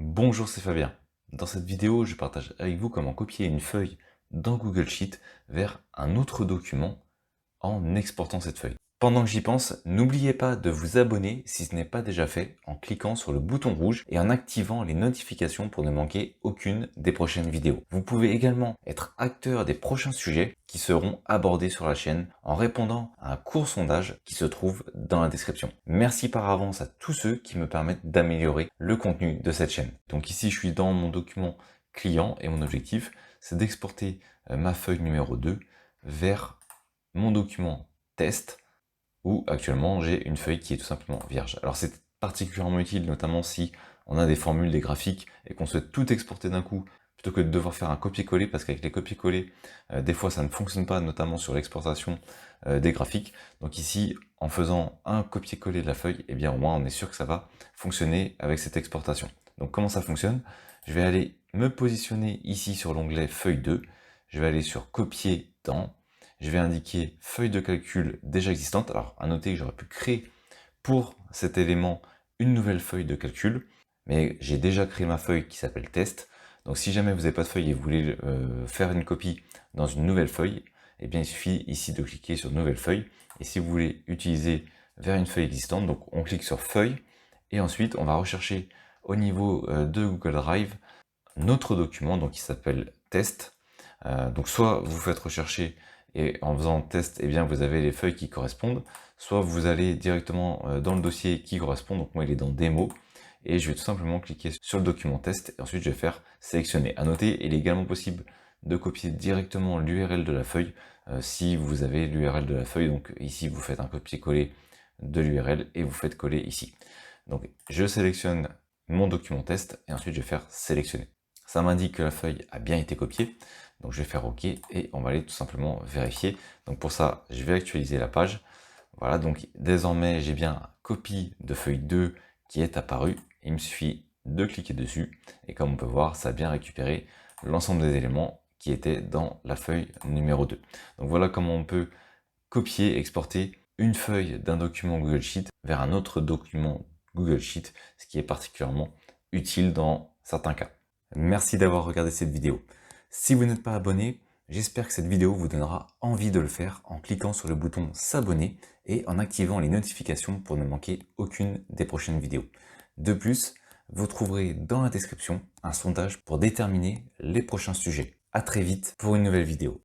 Bonjour, c'est Fabien. Dans cette vidéo, je partage avec vous comment copier une feuille dans Google Sheet vers un autre document en exportant cette feuille. Pendant que j'y pense, n'oubliez pas de vous abonner si ce n'est pas déjà fait en cliquant sur le bouton rouge et en activant les notifications pour ne manquer aucune des prochaines vidéos. Vous pouvez également être acteur des prochains sujets qui seront abordés sur la chaîne en répondant à un court sondage qui se trouve dans la description. Merci par avance à tous ceux qui me permettent d'améliorer le contenu de cette chaîne. Donc ici, je suis dans mon document client et mon objectif, c'est d'exporter ma feuille numéro 2 vers mon document test où actuellement j'ai une feuille qui est tout simplement vierge. Alors c'est particulièrement utile notamment si on a des formules, des graphiques et qu'on souhaite tout exporter d'un coup plutôt que de devoir faire un copier-coller parce qu'avec les copier-coller des fois ça ne fonctionne pas, notamment sur l'exportation des graphiques. Donc ici en faisant un copier-coller de la feuille, et bien au moins on est sûr que ça va fonctionner avec cette exportation. Donc comment ça fonctionne? Je vais aller me positionner ici sur l'onglet feuille 2, je vais aller sur copier dans, je vais indiquer feuille de calcul déjà existante. Alors, à noter que j'aurais pu créer pour cet élément une nouvelle feuille de calcul, mais j'ai déjà créé ma feuille qui s'appelle test. Donc, si jamais vous n'avez pas de feuille et vous voulez faire une copie dans une nouvelle feuille, eh bien, il suffit ici de cliquer sur nouvelle feuille. Et si vous voulez utiliser vers une feuille existante, donc on clique sur feuille et ensuite on va rechercher au niveau de Google Drive notre document donc qui s'appelle test. Donc soit vous faites rechercher et en faisant test, eh bien vous avez les feuilles qui correspondent, soit vous allez directement dans le dossier qui correspond, donc moi il est dans démo, et je vais tout simplement cliquer sur le document test, et ensuite je vais faire sélectionner. À noter, il est également possible de copier directement l'URL de la feuille, si vous avez l'URL de la feuille, donc ici vous faites un copier-coller de l'URL et vous faites coller ici. Donc je sélectionne mon document test, et ensuite je vais faire sélectionner. Ça m'indique que la feuille a bien été copiée. Donc je vais faire OK et on va aller tout simplement vérifier. Donc pour ça, je vais actualiser la page. Voilà, donc désormais j'ai bien copie de feuille 2 qui est apparue. Il me suffit de cliquer dessus et comme on peut voir, ça a bien récupéré l'ensemble des éléments qui étaient dans la feuille numéro 2. Donc voilà comment on peut copier, exporter une feuille d'un document Google Sheet vers un autre document Google Sheet, ce qui est particulièrement utile dans certains cas. Merci d'avoir regardé cette vidéo. Si vous n'êtes pas abonné, j'espère que cette vidéo vous donnera envie de le faire en cliquant sur le bouton s'abonner et en activant les notifications pour ne manquer aucune des prochaines vidéos. De plus, vous trouverez dans la description un sondage pour déterminer les prochains sujets. À très vite pour une nouvelle vidéo.